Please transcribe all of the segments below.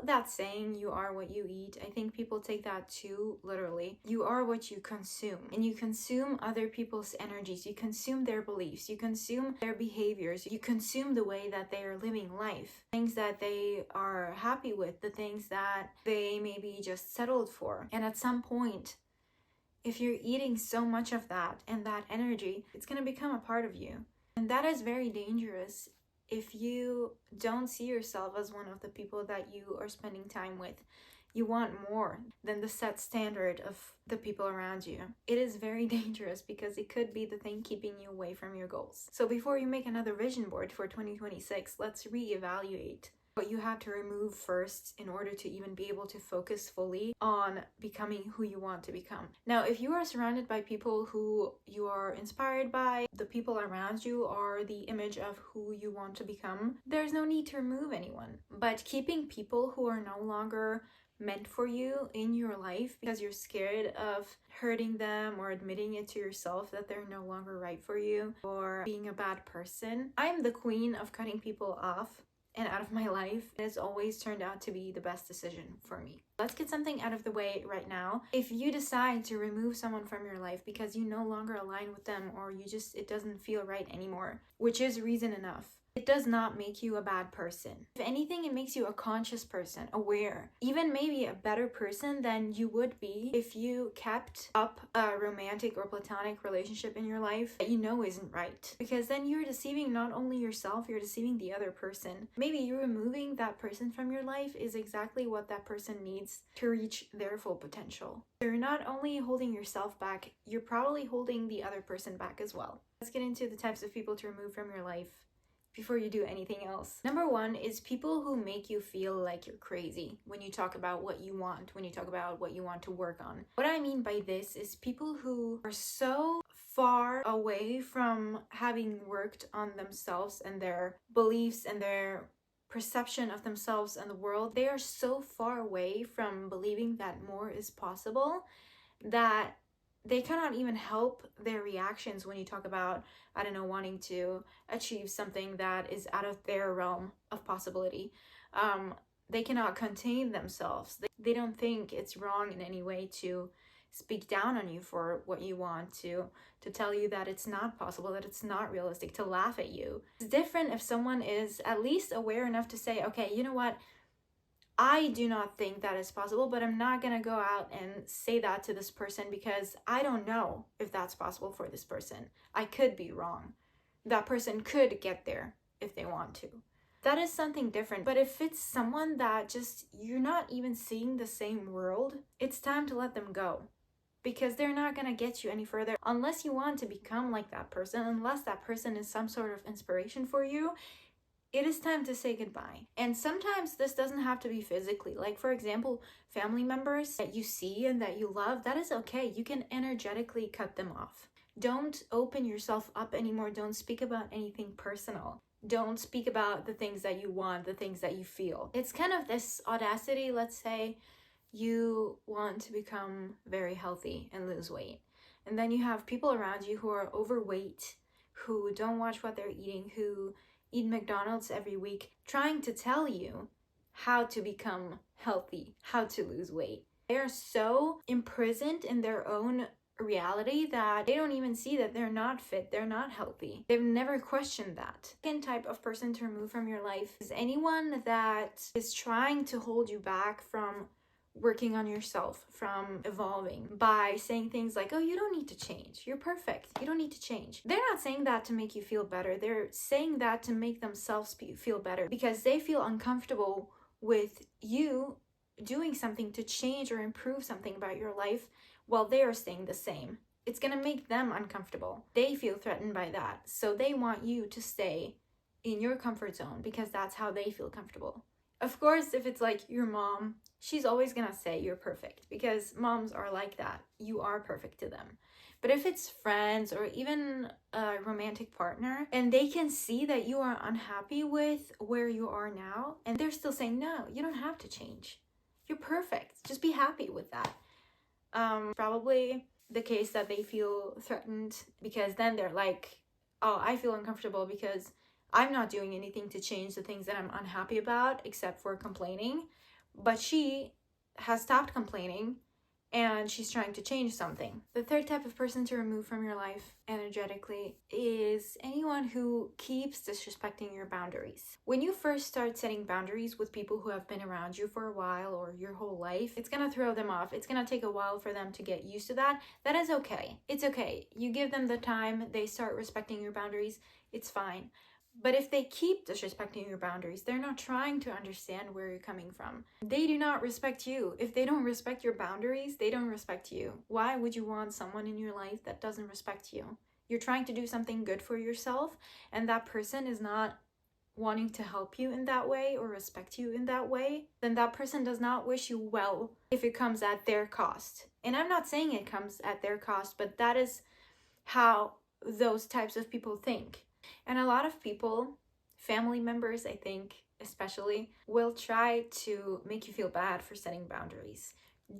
that saying, you are what you eat, I think people take that too literally. You are what you consume, and you consume other people's energies, you consume their beliefs, you consume their behaviors, you consume the way that they are living life, things that they are happy with, the things that they maybe just settled for. And at some point, if you're eating so much of that and that energy, it's going to become a part of you. And that is very dangerous if you don't see yourself as one of the people that you are spending time with. You want more than the set standard of the people around you. It is very dangerous because it could be the thing keeping you away from your goals. So before you make another vision board for 2026, let's reevaluate what you have to remove first in order to even be able to focus fully on becoming who you want to become. Now, if you are surrounded by people who you are inspired by, the people around you are the image of who you want to become, there's no need to remove anyone. But keeping people who are no longer meant for you in your life because you're scared of hurting them or admitting it to yourself that they're no longer right for you or being a bad person. I'm the queen of cutting people off and out of my life. It has always turned out to be the best decision for me. Let's get something out of the way right now. If you decide to remove someone from your life because you no longer align with them or it doesn't feel right anymore, which is reason enough, it does not make you a bad person. If anything, it makes you a conscious person, aware, even maybe a better person than you would be if you kept up a romantic or platonic relationship in your life that you know isn't right. Because then you're deceiving not only yourself, you're deceiving the other person. Maybe you removing that person from your life is exactly what that person needs to reach their full potential. So you're not only holding yourself back, you're probably holding the other person back as well. Let's get into the types of people to remove from your life before you do anything else. Number one is people who make you feel like you're crazy when you talk about what you want, when you talk about what you want to work on. What I mean by this is people who are so far away from having worked on themselves and their beliefs and their perception of themselves and the world. They are so far away from believing that more is possible that they cannot even help their reactions when you talk about, I don't know, wanting to achieve something that is out of their realm of possibility. They cannot contain themselves. They don't think it's wrong in any way to speak down on you for what you want, to tell you that it's not possible, that it's not realistic, to laugh at you. It's different if someone is at least aware enough to say, okay, you know what? I do not think that is possible, but I'm not gonna go out and say that to this person because I don't know if that's possible for this person. I could be wrong. That person could get there if they want to. That is something different. But if it's someone that just you're not even seeing the same world, it's time to let them go. Because they're not gonna get you any further unless you want to become like that person, unless that person is some sort of inspiration for you. It is time to say goodbye. And sometimes this doesn't have to be physically. Like, for example, family members that you see and that you love, that is okay. You can energetically cut them off. Don't open yourself up anymore. Don't speak about anything personal. Don't speak about the things that you want, the things that you feel. It's kind of this audacity. Let's say you want to become very healthy and lose weight. And then you have people around you who are overweight, who don't watch what they're eating, who eat McDonald's every week, trying to tell you how to become healthy, how to lose weight. They are so imprisoned in their own reality that they don't even see that they're not fit, they're not healthy. They've never questioned that. Second type of person to remove from your life is anyone that is trying to hold you back from working on yourself, from evolving, by saying things like, oh, you don't need to change. You're perfect. You don't need to change. They're not saying that to make you feel better. They're saying that to make themselves feel better because they feel uncomfortable with you doing something to change or improve something about your life while they are staying the same. It's gonna make them uncomfortable. They feel threatened by that. So they want you to stay in your comfort zone because that's how they feel comfortable. Of course, if it's like your mom, she's always gonna say you're perfect because moms are like that. You are perfect to them. But if it's friends or even a romantic partner and they can see that you are unhappy with where you are now and they're still saying, no, you don't have to change. You're perfect. Just be happy with that. Probably the case that they feel threatened because then they're like, oh, I feel uncomfortable because I'm not doing anything to change the things that I'm unhappy about except for complaining. but she has stopped complaining and she's trying to change something. The third type of person to remove from your life energetically is anyone who keeps disrespecting your boundaries. When you first start setting boundaries with people who have been around you for a while or your whole life, it's gonna throw them off. It's gonna take a while for them to get used to that. That is okay. It's okay. You give them the time, they start respecting your boundaries, it's fine. But if they keep disrespecting your boundaries, they're not trying to understand where you're coming from. They do not respect you. If they don't respect your boundaries, they don't respect you. Why would you want someone in your life that doesn't respect you? You're trying to do something good for yourself, and that person is not wanting to help you in that way or respect you in that way, then that person does not wish you well if it comes at their cost. And I'm not saying it comes at their cost, but that is how those types of people think. And a lot of people, family members, I think, especially, will try to make you feel bad for setting boundaries.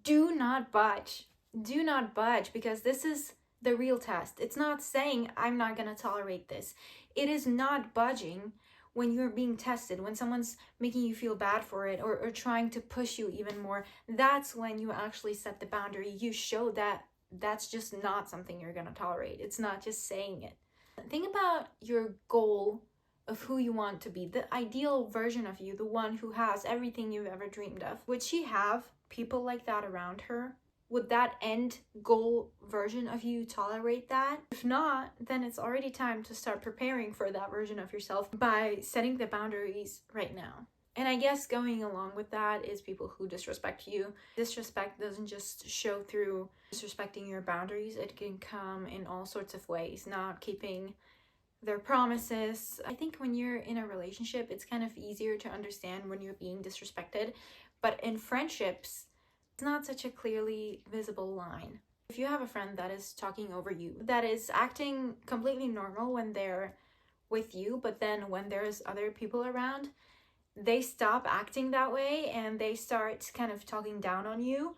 Do not budge. Do not budge, because this is the real test. It's not saying, I'm not going to tolerate this. It is not budging when you're being tested, when someone's making you feel bad for it or trying to push you even more. That's when you actually set the boundary. You show that that's just not something you're going to tolerate. It's not just saying it. Think about your goal of who you want to be, the ideal version of you, the one who has everything you've ever dreamed of. Would she have people like that around her? Would that end goal version of you tolerate that? If not, then it's already time to start preparing for that version of yourself by setting the boundaries right now. And I guess going along with that is people who disrespect you. Disrespect doesn't just show through disrespecting your boundaries. It can come in all sorts of ways. Not keeping their promises. I think when you're in a relationship, it's kind of easier to understand when you're being disrespected. But in friendships, it's not such a clearly visible line. If you have a friend that is talking over you, that is acting completely normal when they're with you, but then when there's other people around, they stop acting that way and they start kind of talking down on you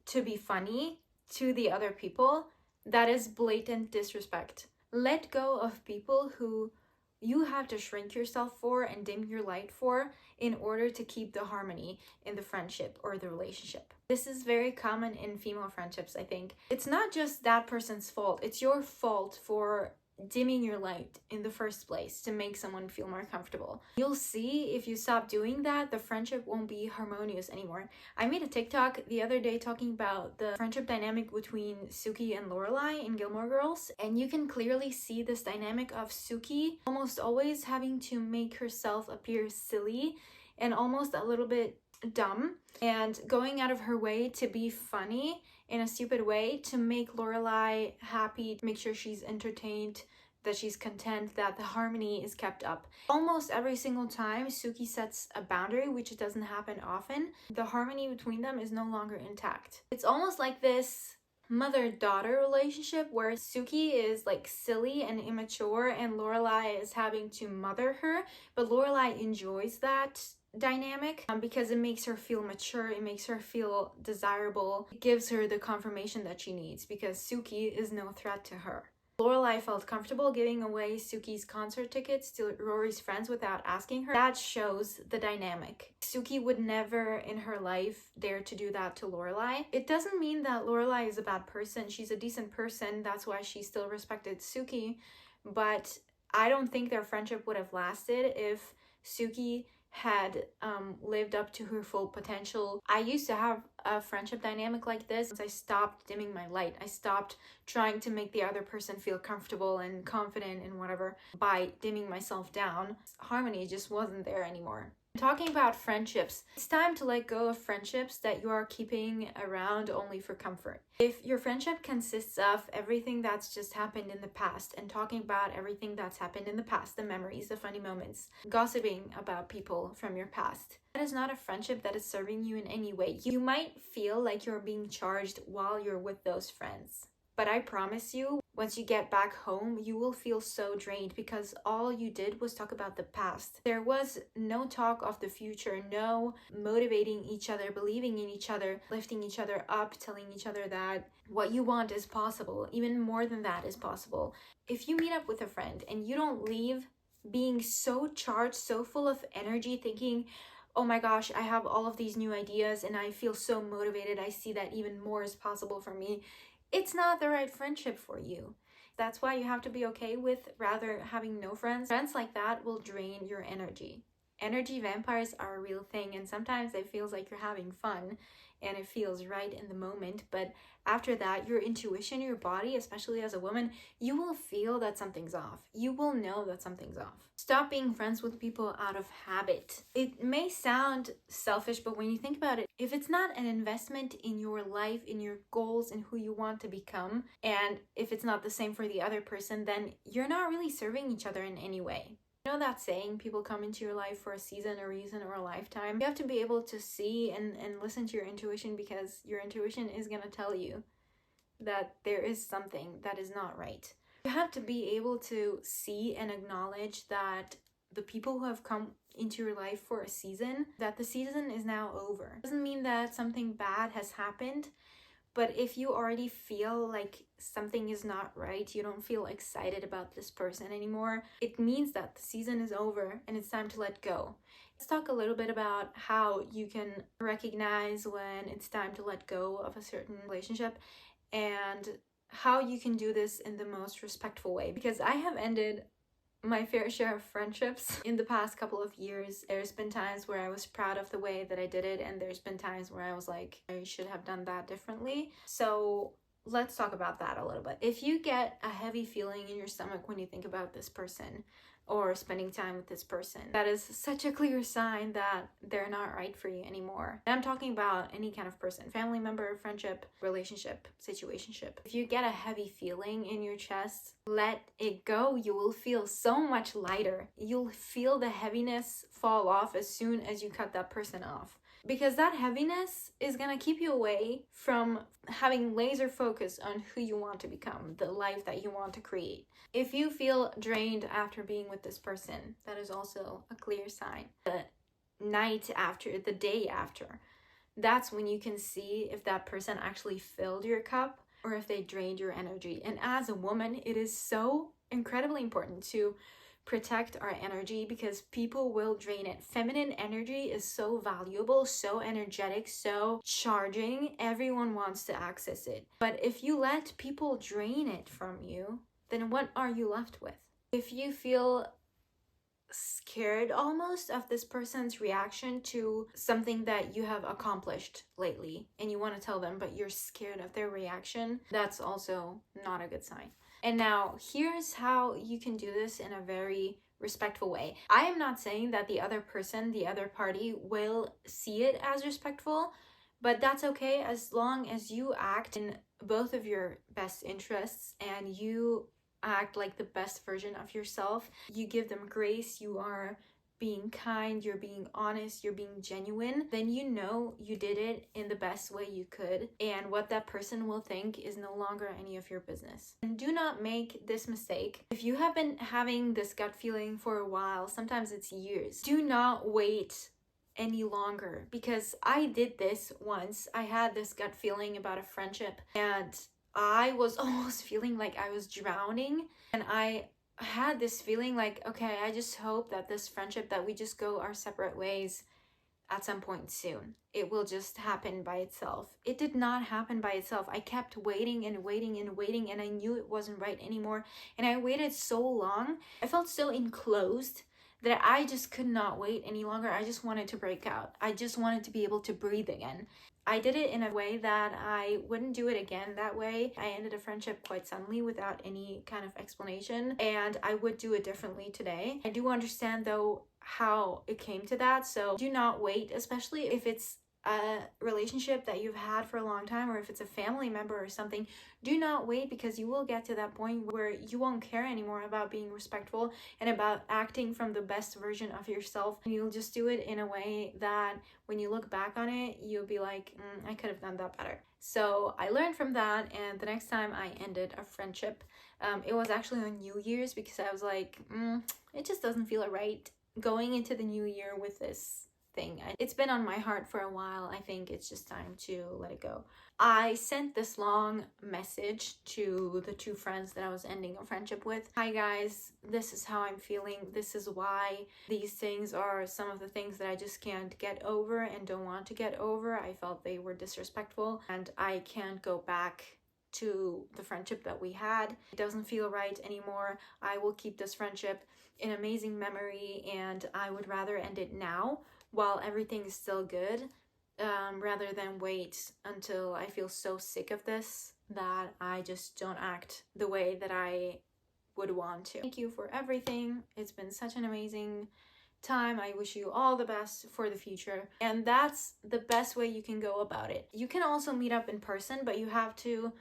to be funny to the other people, that is blatant disrespect. Let go of people who you have to shrink yourself for and dim your light for in order to keep the harmony in the friendship or the relationship. This is very common in female friendships, I think. It's not just that person's fault, it's your fault for dimming your light in the first place to make someone feel more comfortable. You'll see if you stop doing that, the friendship won't be harmonious anymore. I made a TikTok the other day talking about the friendship dynamic between Sookie and Lorelai in Gilmore Girls, and you can clearly see this dynamic of Sookie almost always having to make herself appear silly and almost a little bit dumb, and going out of her way to be funny in a stupid way to make Lorelai happy, make sure she's entertained, that she's content, that the harmony is kept up. Almost every single time Sookie sets a boundary, which doesn't happen often, the harmony between them is no longer intact. It's almost like this mother-daughter relationship where Sookie is like silly and immature and Lorelai is having to mother her, but Lorelai enjoys that dynamic because it makes her feel mature, it makes her feel desirable, it gives her the confirmation that she needs because Sookie is no threat to her. Lorelai felt comfortable giving away Sookie's concert tickets to Rory's friends without asking her. That shows the dynamic. Sookie would never in her life dare to do that to Lorelai. It doesn't mean that Lorelai is a bad person. She's a decent person. That's why she still respected Sookie. But I don't think their friendship would have lasted if Sookie had lived up to her full potential. I used to have a friendship dynamic like this. I stopped dimming my light. I stopped trying to make the other person feel comfortable and confident and whatever by dimming myself down. Harmony just wasn't there anymore. Talking about friendships, it's time to let go of friendships that you are keeping around only for comfort. If your friendship consists of everything that's just happened in the past and talking about everything that's happened in the past, the memories, the funny moments, gossiping about people from your past, that is not a friendship that is serving you in any way. You might feel like you're being charged while you're with those friends. But I promise you, once you get back home, you will feel so drained because all you did was talk about the past. There was no talk of the future, no motivating each other, believing in each other, lifting each other up, telling each other that what you want is possible, even more than that is possible. If you meet up with a friend and you don't leave being so charged, so full of energy, thinking, oh my gosh, I have all of these new ideas and I feel so motivated. I see that even more is possible for me. It's not the right friendship for you. That's why you have to be okay with rather having no friends. Friends like that will drain your energy. Energy vampires are a real thing, and sometimes it feels like you're having fun and it feels right in the moment, but after that, your intuition, your body, especially as a woman, you will feel that something's off. You will know that something's off. Stop being friends with people out of habit. It may sound selfish, but when you think about it, if it's not an investment in your life, in your goals, and who you want to become, and if it's not the same for the other person, then you're not really serving each other in any way. You know that saying, people come into your life for a season, a reason, or a lifetime? You have to be able to see and listen to your intuition, because your intuition is going to tell you that there is something that is not right. You have to be able to see and acknowledge that the people who have come into your life for a season, that the season is now over. It doesn't mean that something bad has happened, but if you already feel like something is not right, you don't feel excited about this person anymore, it means that the season is over and it's time to let go. Let's talk a little bit about how you can recognize when it's time to let go of a certain relationship and how you can do this in the most respectful way. Because I have ended my fair share of friendships in the past couple of years. There's been times where I was proud of the way that I did it, and there's been times where I was like, I should have done that differently. So let's talk about that a little bit. If you get a heavy feeling in your stomach when you think about this person or spending time with this person, that is such a clear sign that they're not right for you anymore. And I'm talking about any kind of person, family member, friendship, relationship, situationship. If you get a heavy feeling in your chest, let it go. You will feel so much lighter. You'll feel the heaviness fall off as soon as you cut that person off. Because that heaviness is gonna keep you away from having laser focus on who you want to become, the life that you want to create. If you feel drained after being with this person, that is also a clear sign. The night after, the day after, that's when you can see if that person actually filled your cup or if they drained your energy. And as a woman, it is so incredibly important to protect our energy, because people will drain it. Feminine energy is so valuable, so energetic, so charging. Everyone wants to access it. But if you let people drain it from you, then what are you left with? If you feel scared almost of this person's reaction to something that you have accomplished lately and you want to tell them, but you're scared of their reaction, that's also not a good sign. And now here's how you can do this in a very respectful way. I am not saying that the other person, the other party, will see it as respectful, but that's okay as long as you act in both of your best interests and you act like the best version of yourself. You give them grace, you are being kind, you're being honest, you're being genuine, then you know you did it in the best way you could, and what that person will think is no longer any of your business. And do not make this mistake. If you have been having this gut feeling for a while, sometimes it's years, do not wait any longer, because I did this once. I had this gut feeling about a friendship and I was almost feeling like I was drowning, and I had this feeling like, okay, I just hope that this friendship, that we just go our separate ways at some point soon. It will just happen by itself. It did not happen by itself. I kept waiting and waiting and waiting, and I knew it wasn't right anymore. And I waited so long. I felt so enclosed that I just could not wait any longer. I just wanted to break out. I just wanted to be able to breathe again. I did it in a way that I wouldn't do it again that way. I ended a friendship quite suddenly without any kind of explanation, and I would do it differently today. I do understand though how it came to that, so do not wait, especially if it's a relationship that you've had for a long time, or if it's a family member or something. Do not wait, because you will get to that point where you won't care anymore about being respectful and about acting from the best version of yourself, and you'll just do it in a way that when you look back on it, you'll be like, I could have done that better. So I learned from that, and the next time I ended a friendship, it was actually on New Year's, because I was like, it just doesn't feel right going into the new year with this thing. It's been on my heart for a while. I think it's just time to let it go. I sent this long message to the two friends that I was ending a friendship with. Hi guys, this is how I'm feeling. This is why. These things are some of the things that I just can't get over and don't want to get over. I felt they were disrespectful and I can't go back to the friendship that we had. It doesn't feel right anymore. I will keep this friendship an amazing memory, and I would rather end it now while everything is still good, rather than wait until I feel so sick of this that I just don't act the way that I would want to. Thank you for everything. It's been such an amazing time. I wish you all the best for the future, and that's the best way you can go about it. You can also meet up in person, but you have to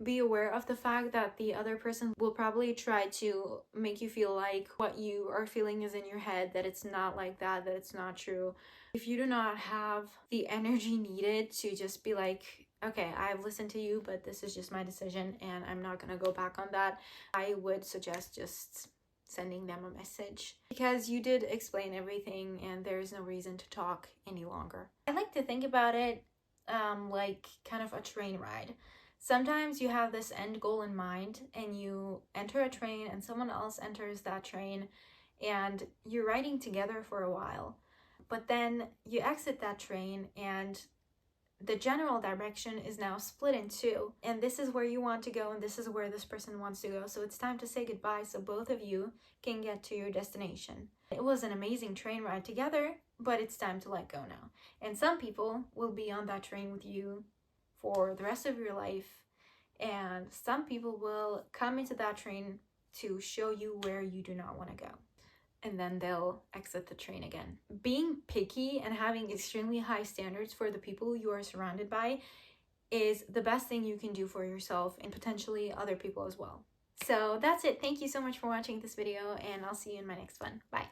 be aware of the fact that the other person will probably try to make you feel like what you are feeling is in your head, that it's not like that it's not true. If you do not have the energy needed to just be like, okay, I've listened to you, but this is just my decision and I'm not gonna go back on that, I would suggest just sending them a message, because you did explain everything and there is no reason to talk any longer. I like to think about it like kind of a train ride. Sometimes you have this end goal in mind and you enter a train and someone else enters that train and you're riding together for a while. But then you exit that train and the general direction is now split in two. And this is where you want to go and this is where this person wants to go. So it's time to say goodbye so both of you can get to your destination. It was an amazing train ride together, but it's time to let go now. And some people will be on that train with you for the rest of your life, and some people will come into that train to show you where you do not want to go, and then they'll exit the train again. Being picky and having extremely high standards for the people you are surrounded by is the best thing you can do for yourself and potentially other people as well. So that's it. Thank you so much for watching this video, and I'll see you in my next one. Bye.